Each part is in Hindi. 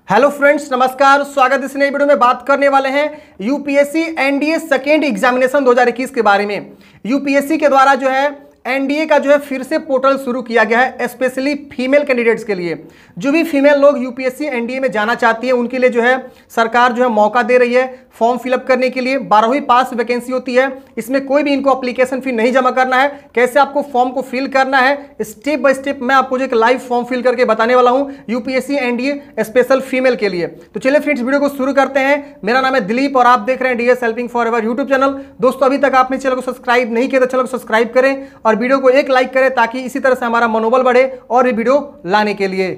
हेलो फ्रेंड्स, नमस्कार। स्वागत है इस नई वीडियो में। बात करने वाले हैं यूपीएससी एनडीए सेकेंड एग्जामिनेशन 2021 के बारे में। यूपीएससी के द्वारा जो है एनडीए का जो है फिर से पोर्टल शुरू किया गया है, स्पेशली फीमेल कैंडिडेट्स के लिए। जो भी फीमेल लोग यूपीएससी एनडीए में जाना चाहती है उनके लिए जो है सरकार जो है मौका दे रही है फॉर्म फिलअप करने के लिए। 12वीं पास वैकेंसी होती है, इसमें कोई भी इनको एप्लीकेशन फी नहीं जमा करना है। कैसे आपको फॉर्म को फिल करना है स्टेप बाय स्टेप मैं आपको जो एक लाइव फॉर्म फिल करके बताने वाला हूं यूपीएससी एनडीए स्पेशल फीमेल के लिए। तो चलिए फ्रेंड्स, वीडियो को शुरू करते हैं। मेरा नाम है दिलीप और आप देख रहे हैं DS helping forever YouTube channel. दोस्तों, अभी तक आपने चैनल को सब्सक्राइब नहीं किया तो चैनल को सब्सक्राइब करें और वीडियो को एक लाइक करें ताकि इसी तरह से हमारा मनोबल बढ़े और ये वीडियो लाने के लिए।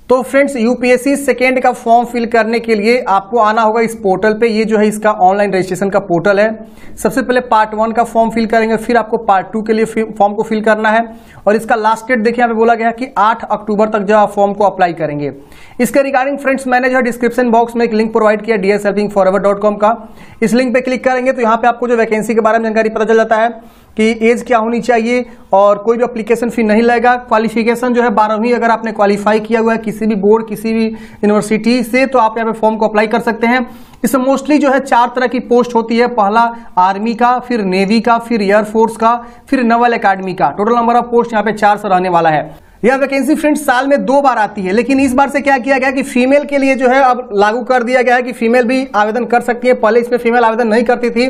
तो फ्रेंड्स, यूपीएससी सेकेंड का फॉर्म फिल करने के लिए आपको आना होगा इस पोर्टल पे। ये जो है इसका ऑनलाइन रजिस्ट्रेशन का पोर्टल है। सबसे पहले पार्ट 1 का फॉर्म फिल करेंगे, फिर आपको पार्ट 2 के लिए फॉर्म को फिल करना है। और इसका लास्ट डेट देखिए यहाँ पे बोला गया है कि 8 अक्टूबर तक जो आप फॉर्म को अप्लाई करेंगे। इसके रिगार्डिंग फ्रेंड्स मैंने जो है डिस्क्रिप्शन बॉक्स में एक लिंक प्रोवाइड किया dshelpingforever.com का। इस लिंक पे क्लिक करेंगे तो यहाँ पे आपको जो वैकेंसी के बारे में जानकारी पता चल जाता है कि एज क्या होनी चाहिए और कोई भी एप्लीकेशन फी नहीं लगेगा। क्वालिफिकेशन जो है 12वीं अगर आपने क्वालिफाई किया हुआ है किसी भी बोर्ड किसी भी यूनिवर्सिटी से तो आप यहाँ पे फॉर्म को अप्लाई कर सकते हैं। इसमें मोस्टली जो है 4 तरह की पोस्ट होती है। पहला आर्मी का, फिर नेवी का, फिर एयरफोर्स का, फिर नवल अकेडमी का। टोटल नंबर ऑफ पोस्ट यहाँ पे 4 से रहने वाला है। यह वैकेंसी फ्रेंड्स साल में 2 बार आती है, लेकिन इस बार से क्या किया गया कि फीमेल के लिए जो है अब लागू कर दिया गया है कि फीमेल भी आवेदन कर सकती है। पहले इसमें फीमेल आवेदन नहीं करती थी,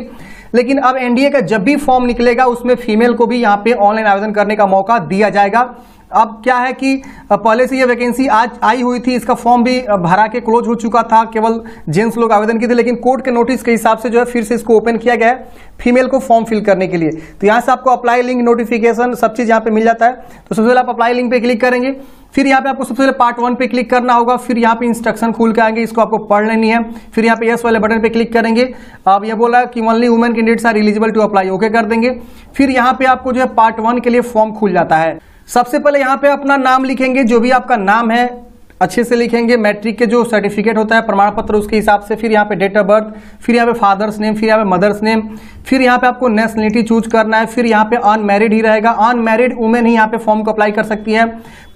लेकिन अब एनडीए का जब भी फॉर्म निकलेगा उसमें फीमेल को भी यहाँ पे ऑनलाइन आवेदन करने का मौका दिया जाएगा। अब क्या है कि पहले से ये वैकेंसी आज आई हुई थी, इसका फॉर्म भी भरा के क्लोज हो चुका था, केवल जेंट्स लोग आवेदन किए थे, लेकिन कोर्ट के नोटिस के हिसाब से जो है फिर से इसको ओपन किया गया है फीमेल को फॉर्म फिल करने के लिए। तो यहाँ से आपको अप्लाई लिंक, नोटिफिकेशन सब चीज यहाँ पे मिल जाता है। तो सबसे पहले आप अप्लाई लिंक पे क्लिक करेंगे, फिर यहाँ पे आपको सबसे पहले पार्ट 1 पे क्लिक करना होगा, फिर यहाँ पे इंस्ट्रक्शन खुल के आएंगे, इसको आपको पढ़ लेनी है। फिर यहाँ पे यस वाले बटन पे क्लिक करेंगे। अब ये बोला कि only women candidates are eligible to apply, okay कर देंगे। फिर यहाँ पे आपको जो है पार्ट 1 के लिए फॉर्म खुल जाता है। सबसे पहले यहाँ पे अपना नाम लिखेंगे, जो भी आपका नाम है अच्छे से लिखेंगे। मैट्रिक के जो सर्टिफिकेट होता है प्रमाण पत्र उसके हिसाब से। फिर यहाँ पे डेट ऑफ बर्थ, फिर यहाँ पे फादर्स नेम, फिर यहाँ पे मदर्स नेम, फिर यहाँ पे आपको नेशनलिटी चूज करना है। फिर यहाँ पे अनमैरिड ही रहेगा, अनमैरिड वुमेन ही यहाँ पे फॉर्म को अप्लाई कर सकती है।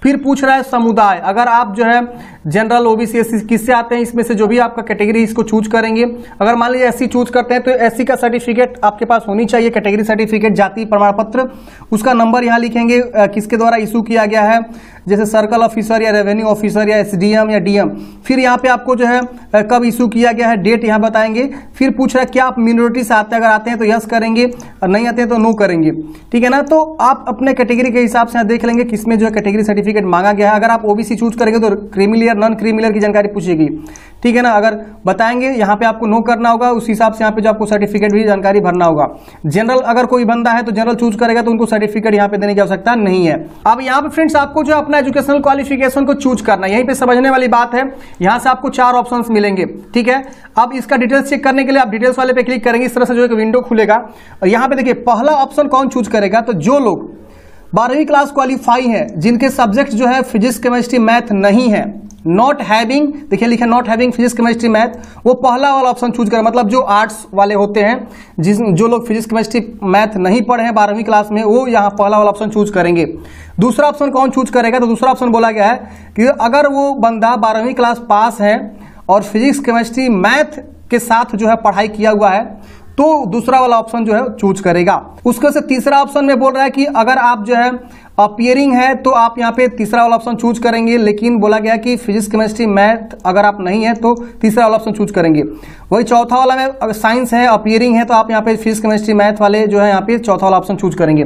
फिर पूछ रहा है समुदाय, अगर आप जो है जनरल, ओबीसी, एससी किससे आते हैं इसमें से जो भी आपका कैटेगरी इसको चूज करेंगे। अगर मान लीजिए एससी चूज करते हैं तो एससी का सर्टिफिकेट आपके पास होनी चाहिए, कैटेगरी सर्टिफिकेट, जाति प्रमाण पत्र, उसका नंबर यहाँ लिखेंगे किसके द्वारा इशू किया गया है, जैसे सर्कल ऑफिसर या रेवेन्यू ऑफिसर या एसडीएम या डीएम। फिर यहाँ पे आपको जो है कब इशू किया गया है, डेट यहाँ बताएंगे। फिर पूछ रहा है क्या आप मिनोरिटी से आते हैं, अगर आते हैं तो यस करेंगे और नहीं आते हैं तो नो करेंगे, ठीक है ना। तो आप अपने कैटेगरी के हिसाब से देख लेंगे किसमें जो है कैटेगरी सर्टिफिकेट मांगा गया है। अगर आप ओबीसी चूज करेंगे तो क्रीमी नॉन क्रीमी की जानकारी पूछेगी, ठीक है ना। अगर बताएंगे यहाँ पे आपको नो करना होगा, उस हिसाब से यहाँ पे जो आपको सर्टिफिकेट भी जानकारी भरना होगा। जनरल अगर कोई बंदा है तो जनरल चूज करेगा तो उनको सर्टिफिकेट यहाँ पे देने की आवश्यकता नहीं है। अब यहाँ पे फ्रेंड्स आपको जो अपना एजुकेशनल क्वालिफिकेशन को चूज करना है, यहीं पे समझने वाली बात है। यहाँ से आपको 4 ऑप्शंस मिलेंगे, ठीक है। अब इसका डिटेल्स चेक करने के लिए आप डिटेल्स वाले पे क्लिक करेंगे, इस तरह से जो एक विंडो खुलेगा और यहाँ पे देखिए पहला ऑप्शन कौन चूज करेगा, तो जो लोग 12वीं क्लास क्वालिफाई है, जिनके सब्जेक्ट जो है फिजिक्स केमिस्ट्री मैथ नहीं है, नॉट हैविंग, देखिए लिखे not having physics chemistry math, वो पहला वाला ऑप्शन चूज करें। मतलब जो आर्ट्स वाले होते हैं, जो लोग फिजिक्स केमिस्ट्री मैथ नहीं पढ़े हैं 12वीं क्लास में, वो यहाँ पहला वाला ऑप्शन चूज करेंगे। दूसरा ऑप्शन कौन चूज करेगा, तो दूसरा ऑप्शन बोला गया है कि अगर वो बंदा 12वीं क्लास पास है और फिजिक्स केमिस्ट्री मैथ के साथ जो है पढ़ाई किया हुआ है तो दूसरा वाला ऑप्शन जो है चूज करेगा। उसके से तीसरा ऑप्शन में बोल रहा है कि अगर आप जो है अपीयरिंग है तो आप यहाँ पे तीसरा वाला ऑप्शन चूज करेंगे, लेकिन बोला गया कि फिजिक्स केमिस्ट्री मैथ अगर आप नहीं है तो तीसरा वाला ऑप्शन चूज करेंगे। वही चौथा वाला में अगर साइंस है, अपीयरिंग है, तो आप यहाँ पे फिजिक्स केमिस्ट्री मैथ वाले जो है यहाँ पे चौथा वाला ऑप्शन चूज करेंगे।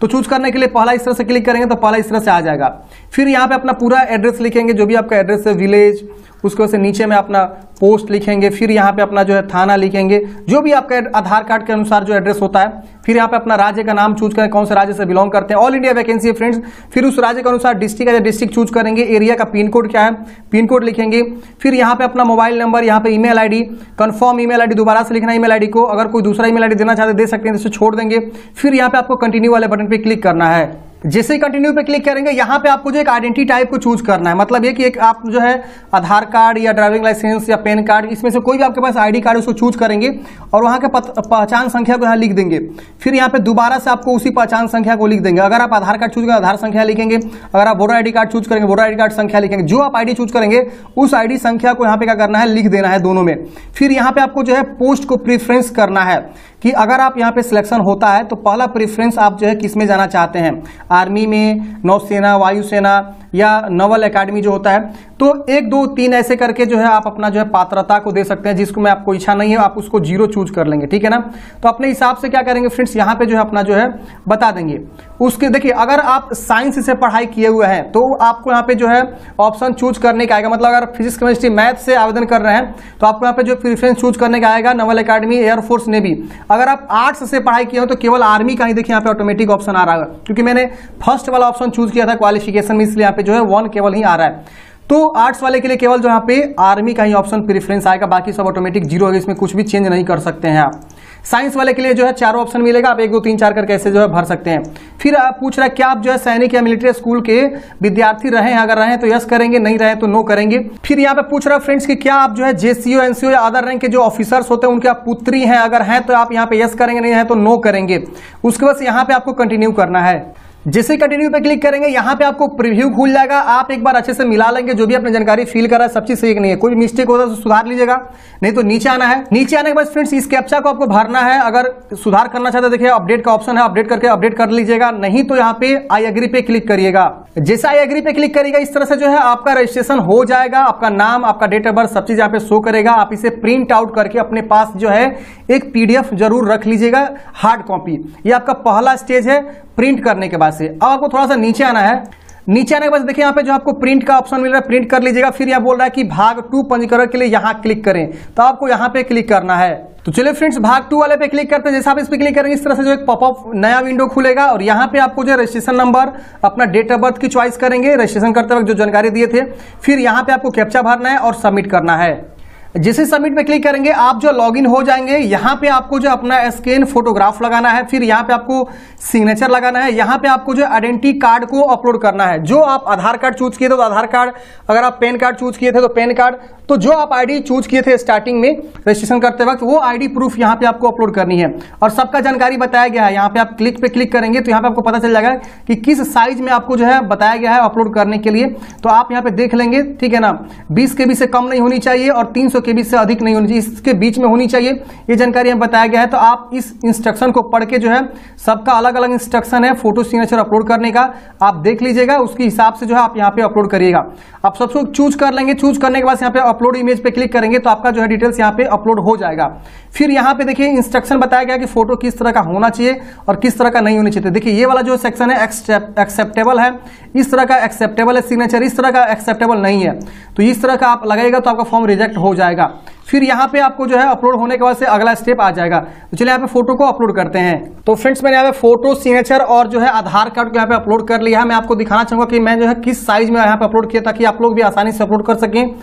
तो चूज करने के लिए पहला इस तरह से क्लिक करेंगे तो पहला इस तरह से आ जाएगा। फिर यहाँ पे अपना पूरा एड्रेस लिखेंगे, जो भी आपका एड्रेस है, विलेज, उसके वजह से नीचे में अपना पोस्ट लिखेंगे। फिर यहाँ पे अपना जो है थाना लिखेंगे, जो भी आपका आधार कार्ड के अनुसार जो एड्रेस होता है। फिर यहाँ पे अपना राज्य का नाम चूज करें, कौन से राज्य से बिलोंग करते हैं। ऑल इंडिया वैकेंसी है फ्रेंड्स। फिर उस राज्य के अनुसार डिस्ट्रिक्ट है, डिस्ट्रिक्ट चूज करेंगे। एरिया का पिन कोड क्या है, पिन कोड लिखेंगे। फिर यहाँ पे अपना मोबाइल नंबर, यहाँ पे email ID, confirm email ID दोबारा से लिखना ईमेल आईडी को। अगर कोई दूसरा ईमेल आईडी देना चाहते दे सकते हैं, तो छोड़ देंगे। फिर यहाँ पे आपको कंटिन्यू वाले बटन पे क्लिक करना है। जैसे ही कंटिन्यू पे क्लिक करेंगे यहाँ पे आपको जो एक आइडेंटिटी टाइप को चूज करना है, मतलब ये कि एक आप जो है आधार कार्ड या ड्राइविंग लाइसेंस या पैन कार्ड, इसमें से कोई भी आपके पास आईडी कार्ड उसको चूज करेंगे और वहाँ के पहचान संख्या को यहाँ लिख देंगे। फिर यहाँ पे दोबारा से आपको उसी पहचान संख्या को लिख देंगे। अगर आप आधार कार्ड चूज करेंगे आधार संख्या लिखेंगे, अगर आप वोटर आईडी कार्ड चूज करेंगे वोटर आईडी कार्ड संख्या लिखेंगे। जो आप आईडी चूज करेंगे उस आईडी संख्या को यहाँ पे क्या करना है, लिख देना है दोनों में। फिर यहाँ पे आपको जो है पोस्ट को प्रेफरेंस करना है कि अगर आप यहाँ पे सिलेक्शन होता है तो पहला प्रेफरेंस आप जो है किस में जाना चाहते हैं, आर्मी में, नौसेना, वायुसेना या नवल एकेडमी जो होता है। तो 1 2 3 ऐसे करके जो है आप अपना जो है पात्रता को दे सकते हैं। जिसको मैं आपको इच्छा नहीं है आप उसको 0 चूज कर लेंगे, ठीक है ना। तो अपने हिसाब से क्या करेंगे फ्रेंड्स, यहाँ पे जो है अपना जो है बता देंगे। उसके देखिए अगर आप साइंस से पढ़ाई किए हुए हैं तो आपको यहाँ पे जो है ऑप्शन चूज करने का आएगा, मतलब अगर फिजिक्स केमिस्ट्री मैथ से आवेदन कर रहे हैं तो आपको यहाँ पे जो प्रेफरेंस चूज करने का आएगा नवल एकेडमी, एयरफोर्स, नेवी। अगर आप आर्ट्स से पढ़ाई किए हो तो केवल आर्मी का ही देखिए यहाँ पे ऑटोमेटिक ऑप्शन आ रहा है, क्योंकि मैंने फर्स्ट वाला ऑप्शन चूज किया था क्वालिफिकेशन में, इसलिए यहाँ पे जो है 1 केवल ही आ रहा है। तो आर्ट्स वाले के लिए केवल जो यहाँ पे आर्मी का ही ऑप्शन प्रेफरेंस आएगा, बाकी सब ऑटोमेटिक 0 होगा, इसमें कुछ भी चेंज नहीं कर सकते हैं आप। साइंस वाले के लिए जो है 4 ऑप्शन मिलेगा, आप 1 2 3 4 करके ऐसे जो है भर सकते हैं। फिर आप पूछ रहे हैं क्या आप जो है सैनिक या मिलिट्री स्कूल के विद्यार्थी रहे हैं, अगर रहे तो यस करेंगे, नहीं रहे तो नो करेंगे। फिर यहाँ पे पूछ रहा है फ्रेंड्स कि क्या आप जो है जेसीओ, एनसीओ या अदर रैंक के जो ऑफिसर्स होते हैं उनके आप पुत्री हैं, अगर हैं तो आप यहाँ पे यस करेंगे, नहीं है तो नो करेंगे। उसके बाद यहाँ पे आपको कंटिन्यू करना है। जैसे कंटिन्यू पे क्लिक करेंगे यहाँ पे आपको प्रीव्यू खुल जाएगा। आप एक बार अच्छे से मिला लेंगे, जो भी अपनी जानकारी फिल करा है सब चीज सही नहीं है, कोई मिस्टेक होता है तो सुधार लीजिएगा, नहीं तो नीचे आना है। नीचे आने के बाद फ्रेंड्स इस कैप्चा को आपको भरना है। अगर सुधार करना चाहते देखिए अपडेट का ऑप्शन है, अपडेट करके अपडेट कर लीजिएगा, नहीं तो यहाँ पे आई एग्री पे क्लिक करिएगा। जैसे आई एग्री पे क्लिक करिएगा इस तरह से जो है आपका रजिस्ट्रेशन हो जाएगा। आपका नाम, आपका डेट ऑफ बर्थ सब चीज यहाँ पे शो करेगा। आप इसे प्रिंट आउट करके अपने पास जो है एक पीडीएफ जरूर रख लीजिएगा, हार्ड कॉपी। ये आपका पहला स्टेज है प्रिंट करने के बाद से। अब आपको थोड़ा सा नीचे आना है। नीचे आने के बाद देखिए यहाँ पे जो आपको प्रिंट का ऑप्शन मिल रहा है, प्रिंट कर लीजिएगा। फिर यहाँ बोल रहा है कि भाग 2 पंजीकरण के लिए यहाँ क्लिक करें, तो आपको यहाँ पे क्लिक करना है। तो चलिए फ्रेंड्स भाग 2 वाले पे क्लिक करते हैं। जैसे आप इस पे क्लिक करेंगे इस तरह से जो एक पॉपअप नया विंडो खुलेगा और यहाँ पे आपको जो रजिस्ट्रेशन नंबर, अपना डेट ऑफ बर्थ की चॉइस करेंगे, रजिस्ट्रेशन करते वक्त जो जानकारी दिए थे। फिर यहाँ पे आपको कैप्चा भरना है और सबमिट करना है। जैसे सबमिट पे क्लिक करेंगे आप जो लॉगिन हो जाएंगे। यहाँ पे आपको जो अपना स्कैन फोटोग्राफ लगाना है, फिर यहाँ पे आपको सिग्नेचर लगाना है। यहाँ पे आपको जो आइडेंटिटी कार्ड को अपलोड करना है। जो आप आधार कार्ड चूज किए थे तो आधार कार्ड, अगर आप पैन कार्ड चूज किए थे तो पैन कार्ड, तो जो आप आईडी चूज किए थे स्टार्टिंग में रजिस्ट्रेशन करते वक्त वो आईडी प्रूफ यहाँ पे आपको अपलोड करनी है। और सबका जानकारी बताया गया है। यहाँ पे आप क्लिक पे क्लिक करेंगे तो यहाँ पे आपको पता चल जाएगा कि किस साइज में आपको जो है बताया गया है अपलोड करने के लिए। तो आप यहाँ पे देख लेंगे, ठीक है ना। 20 KB से कम नहीं होनी चाहिए और 300 KB से अधिक नहीं होनी चाहिए, इसके बीच में होनी चाहिए। ये जानकारी यहाँ बताया गया है। तो आप इस इंस्ट्रक्शन को पढ़ के जो है सबका अलग अलग इंस्ट्रक्शन है फोटो सिग्नेचर अपलोड करने का, आप देख लीजिएगा। उसके हिसाब से जो है आप यहाँ पे अपलोड करिएगा। आप सबको चूज कर लेंगे। चूज करने के बाद यहाँ पे अपलोड इमेज पे क्लिक करेंगे तो आपका जो है डिटेल्स यहाँ पे अपलोड हो जाएगा। फिर यहाँ पे देखिए इंस्ट्रक्शन बताया गया कि फोटो किस तरह का होना चाहिए और किस तरह का नहीं होना चाहिए। देखिए ये वाला जो सेक्शन है एक्सेप्टेबल है, इस तरह का एक्सेप्टेबल है सिग्नेचर, इस तरह का एक्सेप्टेबल नहीं है। तो इस तरह का आप लगाएगा तो आपका फॉर्म रिजेक्ट हो जाएगा। फिर यहाँ पे आपको जो है अपलोड होने के बाद से अगला स्टेप आ जाएगा। तो चलिए यहाँ पे फोटो को अपलोड करते हैं। तो फ्रेंड्स मैंने यहाँ पे फोटो, सिग्नेचर और जो है आधार कार्ड को यहाँ पे अपलोड कर लिया है। मैं आपको दिखाना चाहूंगा कि मैं जो है किस साइज में यहाँ पे अपलोड किया ताकि आप लोग भी आसानी से अपलोड कर सकें।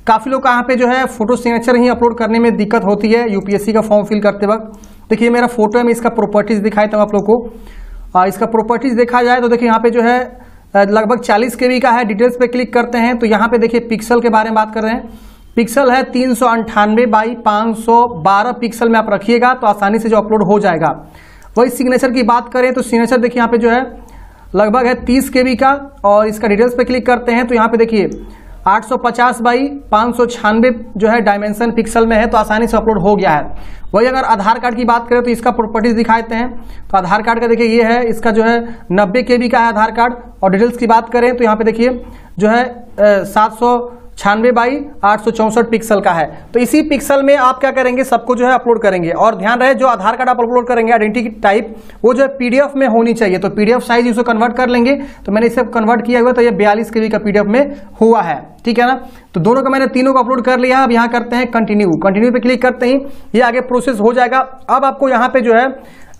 काफी लोग यहाँ पे जो है फोटो सिग्नेचर ही अपलोड करने में दिक्कत होती है यूपीएससी का फॉर्म फिल करते वक्त। देखिए मेरा फोटो है, मैं इसका प्रॉपर्टीज दिखाता हूँ आप लोग को। इसका प्रॉपर्टीज देखा जाए तो देखिए यहाँ पे जो है लगभग 40 KB का है। डिटेल्स पे क्लिक करते हैं तो यहाँ पे देखिए पिक्सल के बारे में बात कर रहे हैं। पिक्सल है 398 बाई 512 पिक्सल में आप रखिएगा तो आसानी से जो अपलोड हो जाएगा। वही सिग्नेचर की बात करें तो सिग्नेचर देखिए यहाँ पे जो है लगभग है 30 KB का। और इसका डिटेल्स पे क्लिक करते हैं तो यहाँ पे देखिए 850 बाई 596 जो है डायमेंशन पिक्सल में है, तो आसानी से अपलोड हो गया है। वही अगर आधार कार्ड की बात करें तो इसका प्रॉपर्टीज दिखाते हैं। तो आधार कार्ड का देखिए ये है, इसका जो है 90 KB का है आधार कार्ड। और डिटेल्स की बात करें तो यहाँ पे देखिए जो है 796 बाई 864 पिक्सल का है। तो इसी पिक्सल में आप क्या करेंगे, सबको जो है अपलोड करेंगे। और ध्यान रहे जो आधार कार्ड आप अपलोड करेंगे आइडेंटिटी टाइप वो जो है पीडीएफ में होनी चाहिए। तो पीडीएफ साइज इसको कन्वर्ट कर लेंगे। तो मैंने इसे कन्वर्ट किया हुआ तो ये 42 KB का पीडीएफ में हुआ है, ठीक है ना। तो दोनों का मैंने तीनों को अपलोड कर लिया। अब यहाँ करते हैं कंटिन्यू। कंटिन्यू पे क्लिक करते ही ये आगे प्रोसेस हो जाएगा। अब आपको यहाँ पे जो है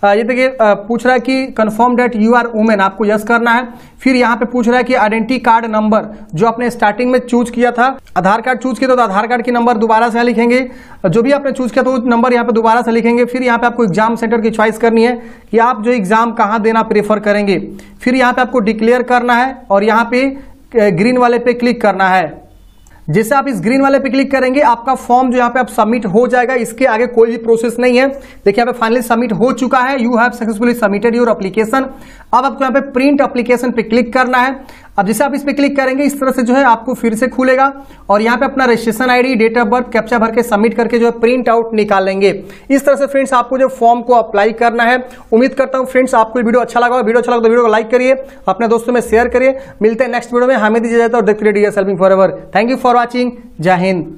ये देखिए पूछ रहा है कि confirm that you are women, आपको यस करना है। फिर यहाँ पे पूछ रहा है कि आइडेंटिटी कार्ड नंबर जो आपने स्टार्टिंग में चूज किया था, आधार कार्ड चूज किया तो आधार कार्ड की नंबर दोबारा से लिखेंगे, जो भी आपने चूज किया तो नंबर यहाँ पे दोबारा से लिखेंगे। फिर यहाँ पे आपको एग्जाम सेंटर की चॉइस करनी है कि आप जो एग्जाम कहाँ देना प्रेफर करेंगे। फिर यहाँ पे आपको डिक्लेयर करना है और यहाँ पे ग्रीन वाले पे क्लिक करना है। जैसे आप इस ग्रीन वाले पे क्लिक करेंगे आपका फॉर्म जो यहाँ पे आप सबमिट हो जाएगा, इसके आगे कोई भी प्रोसेस नहीं है। देखिए यहाँ पे फाइनली सबमिट हो चुका है, you have successfully submitted your application. अब आपको यहाँ पे प्रिंट एप्लीकेशन पे क्लिक करना है। अब जैसे आप इस पे क्लिक करेंगे इस तरह से जो है आपको फिर से खुलेगा और यहाँ पे अपना registration ID, date of birth, captcha भर के सबमिट करके जो है प्रिंट आउट निकालेंगे। इस तरह से फ्रेंड्स आपको जो फॉर्म को अप्लाई करना है। उम्मीद करता हूँ फ्रेंड्स आपको वीडियो अच्छा लगा। वीडियो अच्छा लगा तो वीडियो को लाइक करिए, अपने दोस्तों में शेयर करिए। मिलते हैं नेक्स्ट वीडियो में, हमें दीजिए जाता है और देखते रहिए DSLB forever. Thank you for watching. जय हिंद।